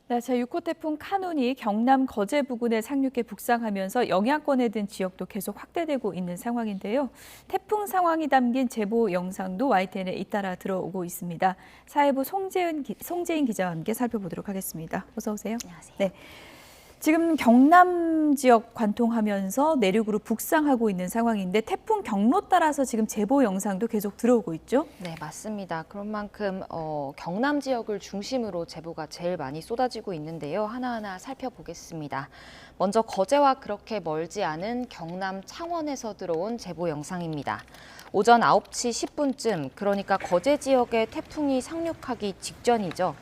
네, 제6호 태풍 카눈이 경남 거제 부근에 상륙해 북상하면서 영향권에 든 지역도 계속 확대되고 있는 상황인데요. 태풍 상황이 담긴 제보 영상도 YTN에 잇따라 들어오고 있습니다. 사회부 송재인 기자와 함께 살펴보도록 하겠습니다. 어서 오세요. 안녕하세요. 네. 지금 경남 지역 관통하면서 내륙으로 북상하고 있는 상황인데 태풍 경로 따라서 지금 제보 영상도 계속 들어오고 있죠? 네, 맞습니다. 그런 만큼 경남 지역을 중심으로 제보가 제일 많이 쏟아지고 있는데요. 하나하나 살펴보겠습니다. 먼저 거제와 그렇게 멀지 않은 경남 창원에서 들어온 제보 영상입니다. 오전 9시 10분쯤, 그러니까 거제 지역에 태풍이 상륙하기 직전이죠.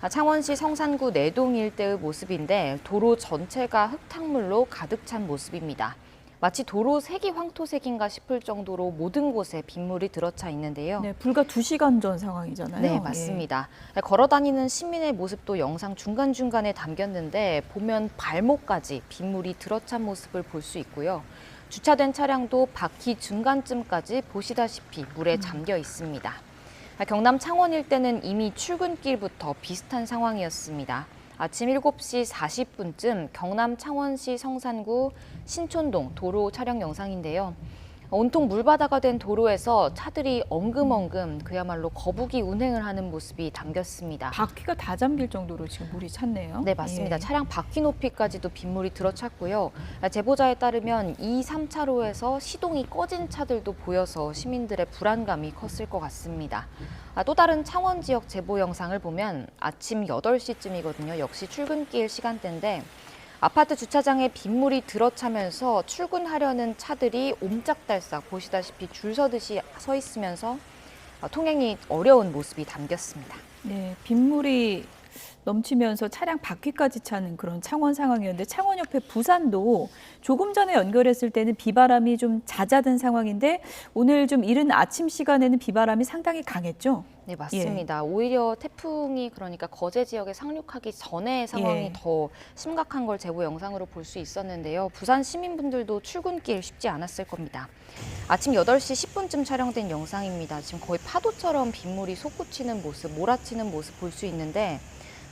창원시 성산구 내동 일대의 모습인데 도로 전체가 흙탕물로 가득 찬 모습입니다. 마치 도로 색이 황토색인가 싶을 정도로 모든 곳에 빗물이 들어차 있는데요. 네, 불과 2시간 전 상황이잖아요. 네, 맞습니다. 걸어 다니는 시민의 모습도 영상 중간중간에 담겼는데 보면 발목까지 빗물이 들어찬 모습을 볼 수 있고요. 주차된 차량도 바퀴 중간쯤까지 보시다시피 물에 잠겨 있습니다. 경남 창원 일대는 이미 출근길부터 비슷한 상황이었습니다. 아침 7시 40분쯤 경남 창원시 성산구 신촌동 도로 촬영 영상인데요. 온통 물바다가 된 도로에서 차들이 엉금엉금 그야말로 거북이 운행을 하는 모습이 담겼습니다. 바퀴가 다 잠길 정도로 지금 물이 찼네요. 네, 맞습니다. 예. 차량 바퀴 높이까지도 빗물이 들어찼고요. 제보자에 따르면 2, 3차로에서 시동이 꺼진 차들도 보여서 시민들의 불안감이 컸을 것 같습니다. 또 다른 창원 지역 제보 영상을 보면 아침 8시쯤이거든요. 역시 출근길 시간대인데 아파트 주차장에 빗물이 들어차면서 출근하려는 차들이 옴짝달싹 보시다시피 줄 서듯이 서 있으면서 통행이 어려운 모습이 담겼습니다. 네, 빗물이 넘치면서 차량 바퀴까지 차는 그런 창원 상황이었는데 창원 옆에 부산도 조금 전에 연결했을 때는 비바람이 좀 잦아든 상황인데 오늘 좀 이른 아침 시간에는 비바람이 상당히 강했죠? 네, 맞습니다. 오히려 태풍이 그러니까 거제 지역에 상륙하기 전에 상황이 더 심각한 걸 제보 영상으로 볼 수 있었는데요. 부산 시민분들도 출근길 쉽지 않았을 겁니다. 아침 8시 10분쯤 촬영된 영상입니다. 지금 거의 파도처럼 빗물이 솟구치는 모습, 몰아치는 모습 볼 수 있는데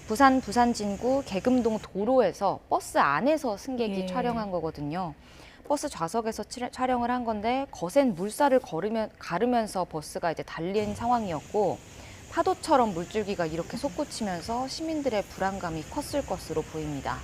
부산 진구 계금동 도로에서 버스 안에서 승객이 촬영한 거거든요. 버스 좌석에서 촬영을 한 건데 거센 물살을 가르면서 버스가 이제 달린 상황이었고 파도처럼 물줄기가 이렇게 솟구치면서 시민들의 불안감이 컸을 것으로 보입니다.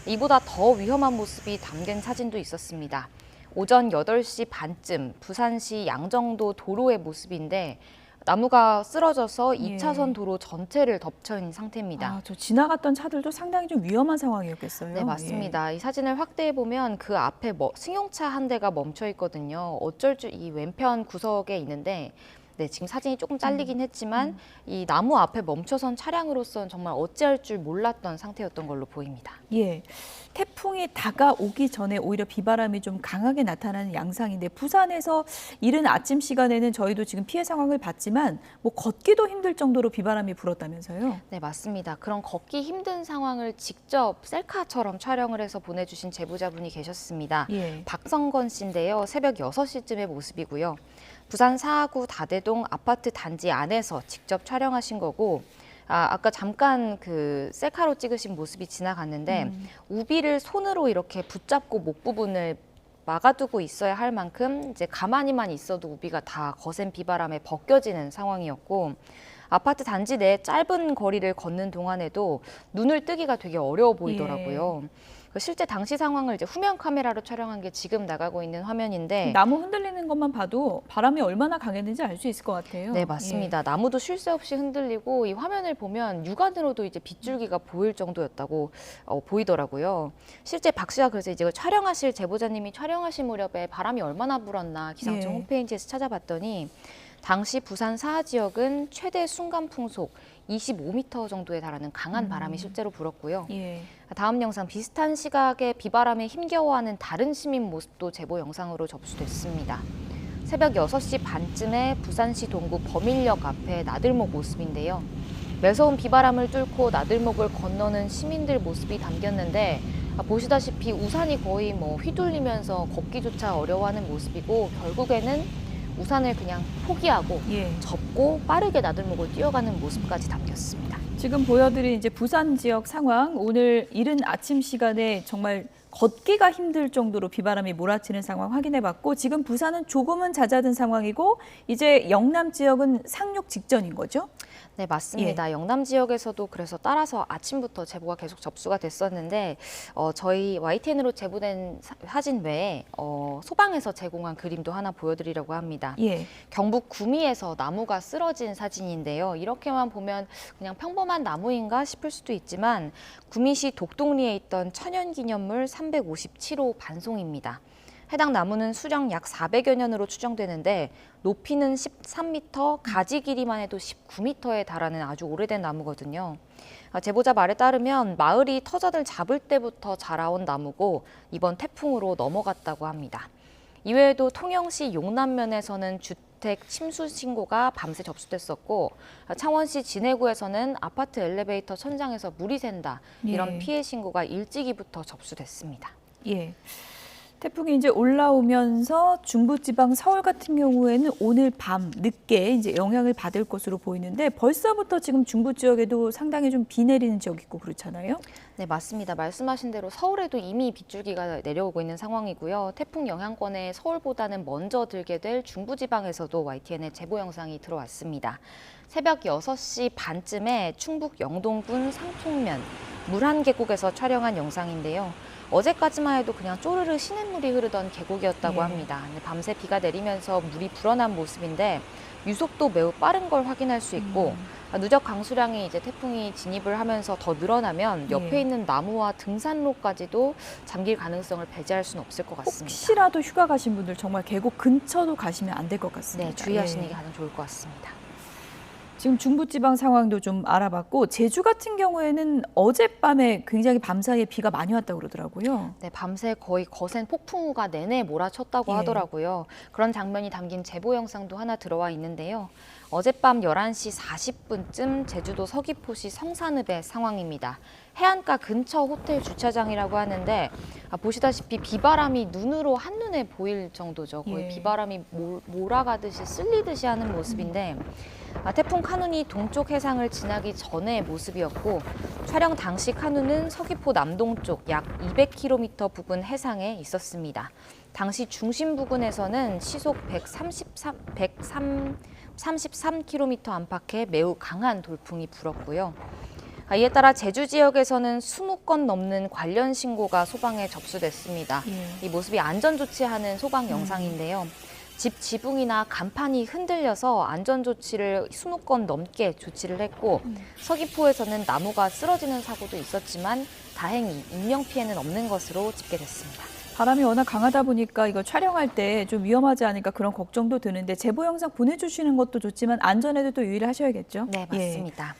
이보다 더 위험한 모습이 담긴 사진도 있었습니다. 오전 8시 반쯤 부산시 양정도 도로의 모습인데 나무가 쓰러져서 2차선 도로 전체를 덮쳐 있는 상태입니다. 저 지나갔던 차들도 상당히 좀 위험한 상황이었겠어요. 네, 맞습니다. 이 사진을 확대해 보면 그 앞에 승용차 한 대가 멈춰 있거든요. 어쩔 줄 이 왼편 구석에 있는데 네, 지금 사진이 조금 잘리긴 했지만 이 나무 앞에 멈춰선 차량으로서는 정말 어찌할 줄 몰랐던 상태였던 걸로 보입니다. 예, 태풍이 다가오기 전에 오히려 비바람이 좀 강하게 나타나는 양상인데 부산에서 이른 아침 시간에는 저희도 지금 피해 상황을 봤지만 뭐 걷기도 힘들 정도로 비바람이 불었다면서요? 네, 맞습니다. 그런 걷기 힘든 상황을 직접 셀카처럼 촬영을 해서 보내주신 제보자분이 계셨습니다. 박성건 씨인데요. 새벽 6시쯤의 모습이고요. 부산 사하구 다대동 아파트 단지 안에서 직접 촬영하신 거고 아까 잠깐 그 셀카로 찍으신 모습이 지나갔는데 우비를 손으로 이렇게 붙잡고 목 부분을 막아두고 있어야 할 만큼 이제 가만히만 있어도 우비가 다 거센 비바람에 벗겨지는 상황이었고 아파트 단지 내 짧은 거리를 걷는 동안에도 눈을 뜨기가 되게 어려워 보이더라고요. 실제 당시 상황을 이제 후면 카메라로 촬영한 게 지금 나가고 있는 화면인데 나무 흔들리는 것만 봐도 바람이 얼마나 강했는지 알 수 있을 것 같아요. 네, 맞습니다. 나무도 쉴 새 없이 흔들리고 이 화면을 보면 육안으로도 이제 빗줄기가 보일 정도였다고 보이더라고요. 실제 박 씨가 그래서 이제 촬영하실 제보자님이 촬영하실 무렵에 바람이 얼마나 불었나 기상청 홈페이지에서 찾아봤더니 당시 부산 사하 지역은 최대 순간 풍속 25m 정도에 달하는 강한 바람이 실제로 불었고요. 다음 영상 비슷한 시각에 비바람에 힘겨워하는 다른 시민 모습도 제보 영상으로 접수됐습니다. 새벽 6시 반쯤에 부산시 동구 범일역 앞에 나들목 모습인데요. 매서운 비바람을 뚫고 나들목을 건너는 시민들 모습이 담겼는데 보시다시피 우산이 거의 휘둘리면서 걷기조차 어려워하는 모습이고 결국에는 우산을 그냥 포기하고 접고 빠르게 나들목을 뛰어가는 모습까지 담겼습니다. 지금 보여드린 이제 부산 지역 상황, 오늘 이른 아침 시간에 정말 걷기가 힘들 정도로 비바람이 몰아치는 상황 확인해봤고, 지금 부산은 조금은 잦아든 상황이고 이제 영남 지역은 상륙 직전인 거죠? 네, 맞습니다. 영남 지역에서도 그래서 따라서 아침부터 제보가 계속 접수가 됐었는데 저희 YTN으로 제보된 사진 외에 소방에서 제공한 그림도 하나 보여드리려고 합니다. 예. 경북 구미에서 나무가 쓰러진 사진인데요. 이렇게만 보면 그냥 평범한 나무인가 싶을 수도 있지만 구미시 독동리에 있던 천연기념물 357호 반송입니다. 해당 나무는 수령 약 400여 년으로 추정되는데 높이는 13m, 가지 길이만 해도 19m에 달하는 아주 오래된 나무거든요. 제보자 말에 따르면 마을이 터전을 잡을 때부터 자라온 나무고 이번 태풍으로 넘어갔다고 합니다. 이외에도 통영시 용남면에서는 주택 침수 신고가 밤새 접수됐었고 창원시 진해구에서는 아파트 엘리베이터 천장에서 물이 샌다 이런 예. 피해 신고가 일찍이부터 접수됐습니다. 예. 태풍이 이제 올라오면서 중부지방 서울 같은 경우에는 오늘 밤 늦게 이제 영향을 받을 것으로 보이는데 벌써부터 지금 중부 지역에도 상당히 좀 비 내리는 지역 있고 그렇잖아요. 네, 맞습니다. 말씀하신 대로 서울에도 이미 빗줄기가 내려오고 있는 상황이고요. 태풍 영향권에 서울보다는 먼저 들게 될 중부지방에서도 YTN의 제보 영상이 들어왔습니다. 새벽 6시 반쯤에 충북 영동군 상통면 물한 계곡에서 촬영한 영상인데요. 어제까지만 해도 그냥 쪼르르 시냇물이 흐르던 계곡이었다고 합니다. 근데 밤새 비가 내리면서 물이 불어난 모습인데 유속도 매우 빠른 걸 확인할 수 있고 누적 강수량이 이제 태풍이 진입을 하면서 더 늘어나면 옆에 있는 나무와 등산로까지도 잠길 가능성을 배제할 수는 없을 것 같습니다. 혹시라도 휴가 가신 분들 정말 계곡 근처도 가시면 안 될 것 같습니다. 네, 주의하시는 게 가장 좋을 것 같습니다. 지금 중부지방 상황도 좀 알아봤고 제주 같은 경우에는 어젯밤에 굉장히 밤사이에 비가 많이 왔다고 그러더라고요. 네, 밤새 거의 거센 폭풍우가 내내 몰아쳤다고 하더라고요. 그런 장면이 담긴 제보 영상도 하나 들어와 있는데요. 어젯밤 11시 40분쯤 제주도 서귀포시 성산읍의 상황입니다. 해안가 근처 호텔 주차장이라고 하는데 보시다시피 비바람이 눈으로 한눈에 보일 정도죠. 거의 비바람이 몰아가듯이 쓸리듯이 하는 모습인데 태풍 카눈이 동쪽 해상을 지나기 전의 모습이었고 촬영 당시 카눈은 서귀포 남동쪽 약 200km 부근 해상에 있었습니다. 당시 중심 부근에서는 시속 133km 안팎의 매우 강한 돌풍이 불었고요. 이에 따라 제주 지역에서는 20건 넘는 관련 신고가 소방에 접수됐습니다. 이 모습이 안전조치하는 소방 영상인데요. 집 지붕이나 간판이 흔들려서 안전조치를 20건 넘게 조치를 했고 서귀포에서는 나무가 쓰러지는 사고도 있었지만 다행히 인명피해는 없는 것으로 집계됐습니다. 바람이 워낙 강하다 보니까 이거 촬영할 때 좀 위험하지 않을까 그런 걱정도 드는데 제보 영상 보내주시는 것도 좋지만 안전에도 또 유의를 하셔야겠죠? 네, 맞습니다.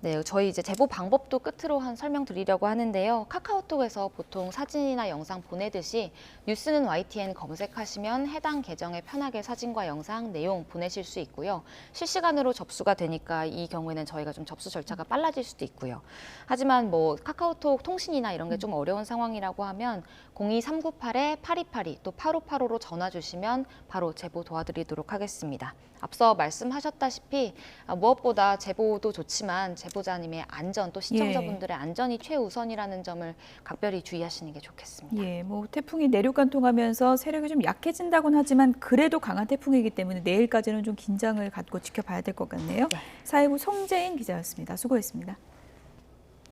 네, 저희 이제 제보 방법도 끝으로 설명드리려고 하는데요. 카카오톡에서 보통 사진이나 영상 보내듯이 뉴스는 YTN 검색하시면 해당 계정에 편하게 사진과 영상, 내용 보내실 수 있고요. 실시간으로 접수가 되니까 이 경우에는 저희가 좀 접수 절차가 빨라질 수도 있고요. 하지만 뭐 카카오톡 통신이나 이런 게 좀 어려운 상황이라고 하면 02398-8282 또 8585로 전화 주시면 바로 제보 도와드리도록 하겠습니다. 앞서 말씀하셨다시피 무엇보다 제보도 좋지만 제보자님의 안전 또 시청자분들의 안전이 최우선이라는 점을 각별히 주의하시는 게 좋겠습니다. 예, 뭐 태풍이 내륙간통하면서 세력이 좀 약해진다고는 하지만 그래도 강한 태풍이기 때문에 내일까지는 좀 긴장을 갖고 지켜봐야 될 것 같네요. 사회부 송재인 기자였습니다. 수고했습니다.